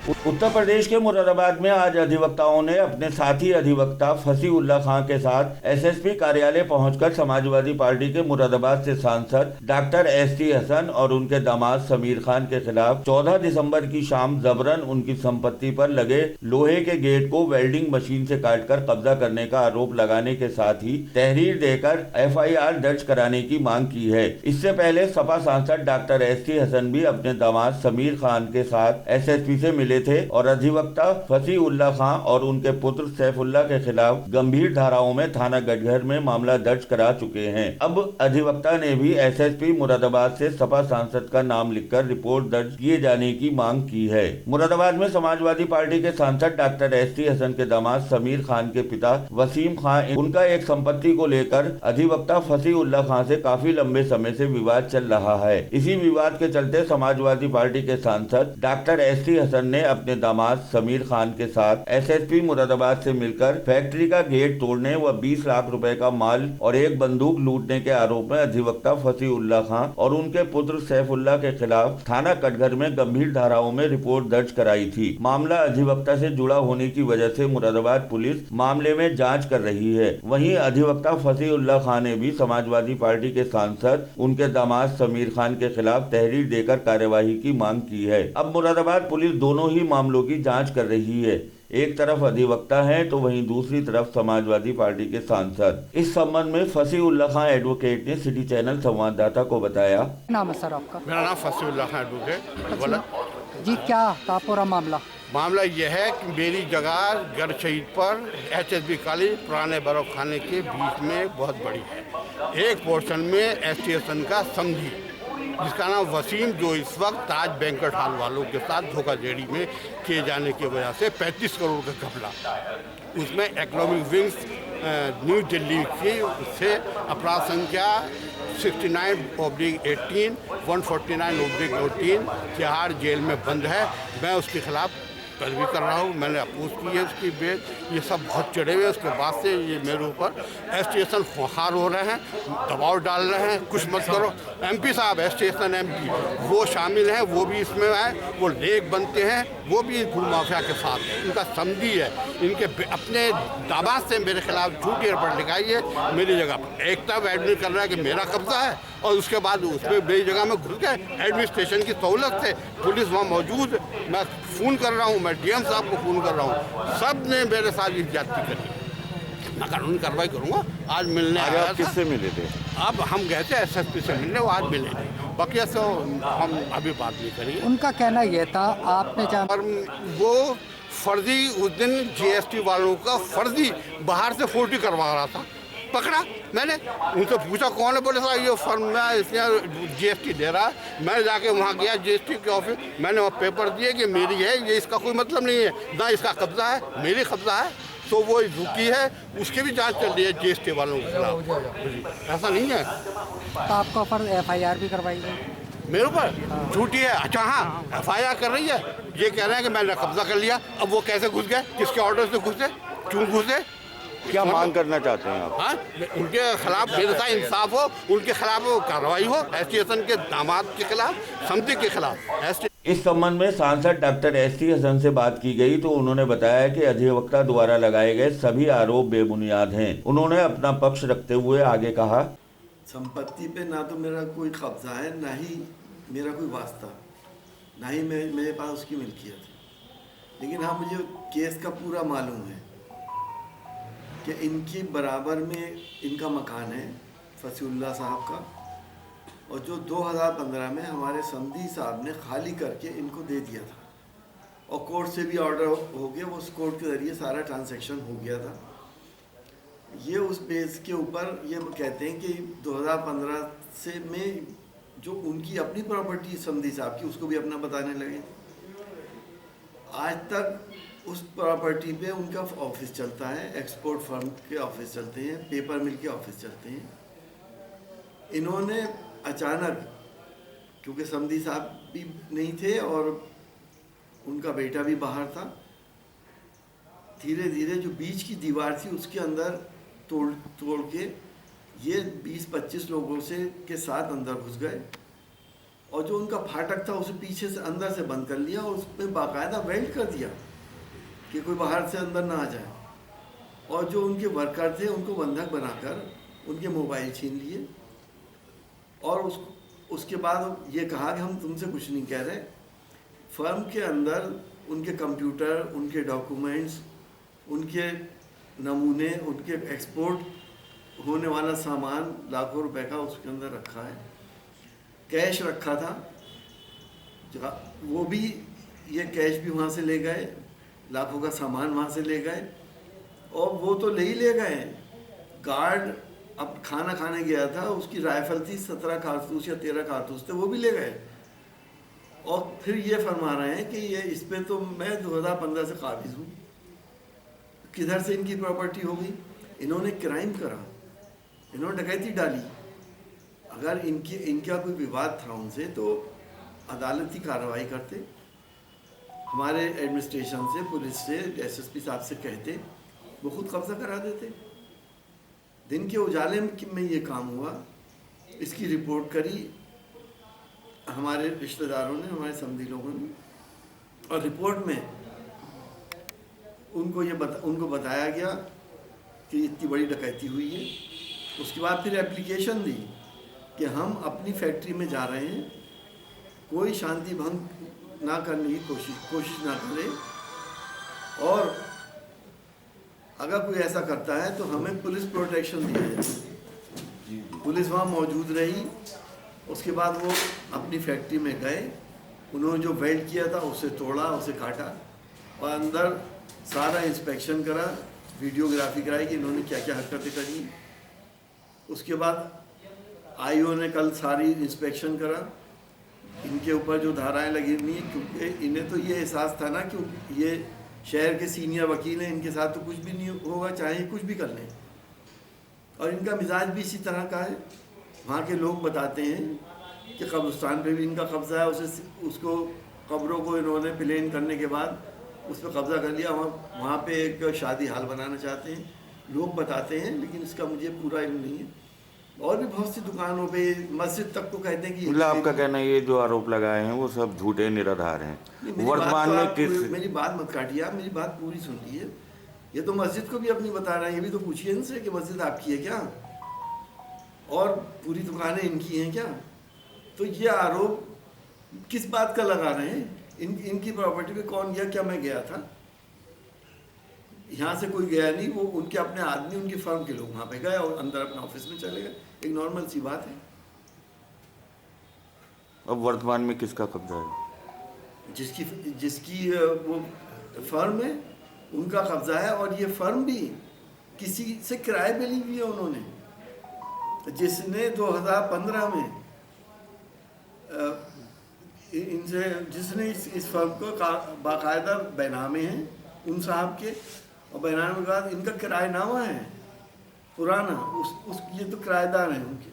उत्तर प्रदेश के मुरादाबाद में आज अधिवक्ताओं ने अपने साथी अधिवक्ता फसीउल्लाह खां के साथ एसएसपी कार्यालय पहुंचकर समाजवादी पार्टी के मुरादाबाद से सांसद डॉक्टर एसटी हसन और उनके दामाद समीर खान के खिलाफ 14 दिसंबर की शाम जबरन उनकी संपत्ति पर लगे लोहे के गेट को वेल्डिंग मशीन से काटकर कब्जा करने का आरोप लगाने के साथ ही तहरीर देकर एफआईआर दर्ज कराने की मांग की है। इससे पहले सपा सांसद डॉक्टर एसटी हसन भी अपने दामाद समीर खान के साथ एसएसपी से मिले थे और अधिवक्ता फसीउल्लाह खां और उनके पुत्र सैफुल्लाह के खिलाफ गंभीर धाराओं में थाना गढ़घर में मामला दर्ज करा चुके हैं। अब अधिवक्ता ने भी एसएसपी मुरादाबाद से सपा सांसद का नाम लिखकर रिपोर्ट दर्ज किए जाने की मांग की है। मुरादाबाद में समाजवादी पार्टी के सांसद डॉक्टर एसटी हसन के दामाद समीर खान के पिता वसीम खान उनका एक संपत्ति को लेकर अधिवक्ता फसीउल्लाह खां से काफी लंबे समय से विवाद चल रहा है। इसी विवाद के चलते समाजवादी पार्टी के सांसद डॉक्टर एसटी हसन ने अपने दामाद समीर खान के साथ एसएसपी मुरादाबाद से मिलकर फैक्ट्री का गेट तोड़ने व 20 लाख रुपए का माल और एक बंदूक लूटने के आरोप में अधिवक्ता फसीउल्लाह खां और उनके पुत्र सैफुल्लाह के खिलाफ थाना कटघर में गंभीर धाराओं में रिपोर्ट दर्ज कराई थी। मामला अधिवक्ता से जुड़ा होने की वजह से मुरादाबाद पुलिस मामले में जाँच कर रही है। वहीं अधिवक्ता फसीउल्लाह खां ने भी समाजवादी पार्टी के सांसद उनके दामाद समीर खान के खिलाफ तहरीर देकर कार्यवाही की मांग की है। अब मुरादाबाद पुलिस दोनों ही मामलों की जांच कर रही है। एक तरफ अधिवक्ता हैं तो वहीं दूसरी तरफ समाजवादी पार्टी के सांसद। इस संबंध में फसीउल्लाह खां एडवोकेट ने सिटी चैनल संवाददाता को बताया। नाम है सर आपका? मेरा नाम फसीउल्लाह खां एडवोकेट। बोला जी, क्या था पूरा मामला? मामला यह है कि मेरी जगह गढ़ शहीद पर एचएसबी कॉलेज पुराने बरफ खाने के बीच में बहुत बड़ी है। एक पोर्शन में एसटी हसन का समझी जिसका नाम वसीम, जो इस वक्त ताज बैंक्वेट हॉल वालों के साथ धोखाधड़ी में किए जाने की वजह से 35 करोड़ का घपला, उसमें इकोनॉमिक विंग्स न्यू दिल्ली की से अपराध संख्या 69/18 149/18 तिहाड़ जेल में बंद है। मैं उसके खिलाफ पैरवी कर रहा हूँ। मैंने अपोज की है उसकी बेल। ये सब बहुत चढ़े हुए। उसके बाद से ये मेरे ऊपर एसटीएसन खुखार हो रहे हैं, दबाव डाल रहे हैं, कुछ मत करो। एमपी साहब, एसटीएसन एमपी वो शामिल हैं, वो भी इसमें है। वो लेक बनते हैं, वो भी भू माफिया के साथ है। इनका समझी है। इनके अपने दामाद से मेरे खिलाफ झूठी रिपोर्ट लिखाई है मेरी जगह पर। एक तब एडमिट कर रहा है कि मेरा कब्जा है और उसके बाद उसमें मेरी जगह में घुस गए। एडमिनिस्ट्रेशन की सहूलत से पुलिस वहाँ मौजूद, मैं फ़ोन कर रहा हूँ, मैं डीएम साहब को फ़ोन कर रहा हूँ। सब ने मेरे साथ ज्यादती करी। मैं कानूनी कार्रवाई करूँगा। आज मिलने आया था। किससे मिले थे? अब हम गए थे एसएसपी से मिलने, वो आज मिले थे। बाकी से हम अभी बात नहीं करेंगे। उनका कहना यह था आपने और वो फर्जी उस दिन जीएसटी वालों का फर्जी बाहर से 40 करवा रहा था, पकड़ा। मैंने उनसे पूछा कौन है, बोले साहब ये फर्म में इसने जीएसटी दे रहा है। मैं जाके वहाँ गया जीएसटी के ऑफिस, मैंने वहाँ पेपर दिए कि मेरी है, ये इसका कोई मतलब नहीं है, ना इसका कब्जा है, मेरी कब्जा है। तो वो रुकी है, उसकी भी जांच चल रही है जीएसटी वालों के खिलाफ। ऐसा नहीं है। तो आपका ऊपर एफआईआर भी करवाई गई मेरे ऊपर? झूठी है। अच्छा हाँ, एफआईआर कर रही है। ये कह रहे हैं कि मैंने कब्जा कर लिया। अब वो कैसे घुस गए, किसके ऑर्डर से घुसे, क्यों घुसे? क्या मांग करना चाहते हैं आप? हाँ, उनके खिलाफ बेनसा इंसाफ हो, उनके खिलाफ कार्रवाई हो। एसटीएसन के दामाद के खिलाफ, समिति के खिलाफ। इस संबंध में सांसद डॉक्टर एसटी हसन से बात की गई तो उन्होंने बताया कि अधिवक्ता द्वारा लगाए गए सभी आरोप बेबुनियाद हैं। उन्होंने अपना पक्ष रखते हुए आगे कहा, संपत्ति पे ना तो मेरा कोई कब्जा है, ना ही मेरा कोई वास्ता, ना ही मेरे पास उसकी मिल्कियत है। लेकिन हाँ, मुझे केस का पूरा मालूम है कि इनकी बराबर में इनका मकान है फसीउल्लाह साहब का, और जो 2015 में हमारे समधी साहब ने खाली करके इनको दे दिया था और कोर्ट से भी ऑर्डर हो गया। वो उस कोर्ट के ज़रिए सारा ट्रांजैक्शन हो गया था। ये उस बेस के ऊपर ये कहते हैं कि 2015 से में जो उनकी अपनी प्रॉपर्टी समधी साहब की, उसको भी अपना बताने लगे। आज तक उस प्रॉपर्टी पे उनका ऑफिस चलता है, एक्सपोर्ट फर्म के ऑफिस चलते हैं, पेपर मिल के ऑफिस चलते हैं। इन्होंने अचानक, क्योंकि समधी साहब भी नहीं थे और उनका बेटा भी बाहर था, धीरे धीरे जो बीच की दीवार थी उसके अंदर तोड़ के ये 20-25 लोगों से के साथ अंदर घुस गए और जो उनका फाटक था उसे पीछे से अंदर से बंद कर लिया और उसमें बाकायदा वेल्ड कर दिया कि कोई बाहर से अंदर ना आ जाए। और जो उनके वर्कर थे उनको बंधक बनाकर उनके मोबाइल छीन लिए और उसके बाद ये कहा कि हम तुमसे कुछ नहीं कह रहे। फर्म के अंदर उनके कंप्यूटर, उनके डॉक्यूमेंट्स, उनके नमूने, उनके एक्सपोर्ट होने वाला सामान लाखों रुपए का उसके अंदर रखा है। कैश रखा था, वो भी, ये कैश भी वहाँ से ले गए, लाखों का सामान वहाँ से ले गए। और वो तो ले ही ले गए, गार्ड अब खाना खाने गया था, उसकी राइफल थी, 17 कारतूस या 13 कारतूस थे, वो भी ले गए। और फिर ये फरमा रहे हैं कि ये इस पे तो मैं 2015 से काबिज हूँ। किधर से इनकी प्रॉपर्टी हो गई? इन्होंने क्राइम करा, इन्होंने डकैती डाली। अगर इनका कोई विवाद था उनसे तो अदालती कार्रवाई करते, हमारे एडमिनिस्ट्रेशन से, पुलिस से, एसएसपी साहब से कहते, वो खुद कब्जा करा देते। दिन के उजाले में ये काम हुआ। इसकी रिपोर्ट करी हमारे रिश्तेदारों ने, हमारे समधी लोगों ने, और रिपोर्ट में उनको बताया गया कि इतनी बड़ी डकैती हुई है। उसके बाद फिर एप्लीकेशन दी कि हम अपनी फैक्ट्री में जा रहे हैं, कोई शांति भंग ना करने की कोशिश ना करें, और अगर कोई ऐसा करता है तो हमें पुलिस प्रोटेक्शन दिया जाए। पुलिस वहाँ मौजूद रही। उसके बाद वो अपनी फैक्ट्री में गए, उन्होंने जो वेल्ड किया था उसे तोड़ा, उसे काटा और अंदर सारा इंस्पेक्शन करा, वीडियोग्राफी कराई कि इन्होंने क्या क्या हरकतें करी। उसके बाद आईओ ने कल सारी इंस्पेक्शन करा। इनके ऊपर जो धाराएं लगी हुई हैं, क्योंकि इन्हें तो ये एहसास था ना कि ये शहर के सीनियर वकील हैं, इनके साथ तो कुछ भी नहीं होगा, चाहे कुछ भी कर लें। और इनका मिजाज भी इसी तरह का है। वहाँ के लोग बताते हैं कि कब्रिस्तान पे भी इनका कब्जा है, उसको कब्रों को इन्होंने प्लेन करने के बाद उस पर कब्जा कर लिया। वहाँ पे एक शादी हाल बनाना चाहते हैं, लोग बताते हैं, लेकिन इसका मुझे पूरा इल्म नहीं है। और भी बहुत सी दुकानों पे, मस्जिद तक को कहते हैं कि मतलब आपका कहना है ये जो आरोप लगाए हैं वो सब झूठे निराधार हैं। वर्तमान में किस, मेरी बात मत काटिए आप, मेरी बात पूरी सुनिए। ये तो मस्जिद को भी अपनी बता रहे हैं, ये भी तो पूछिए इनसे कि मस्जिद आपकी है क्या और पूरी दुकानें इनकी हैं क्या। तो ये आरोप किस बात का लगा रहे हैं? इनकी प्रॉपर्टी पे कौन गया? क्या मैं गया था? यहाँ से कोई गया नहीं, वो उनके अपने आदमी, उनकी फर्म के लोग वहाँ पे गए और अंदर अपने ऑफिस में चले गए। एक नॉर्मल सी बात है। अब वर्तमान में किसका कब्जा है? जिसकी वो फर्म है उनका कब्जा है। और ये फर्म भी किसी से किराए पे ली हुई है उन्होंने, जिसने 2015 में जिसने इस फर्म को बाकायदा बैनामे हैं उन साहब के, और बैनामे के बाद इनका किराएनामा है पुराना, ये तो किराएदार हैं उनके।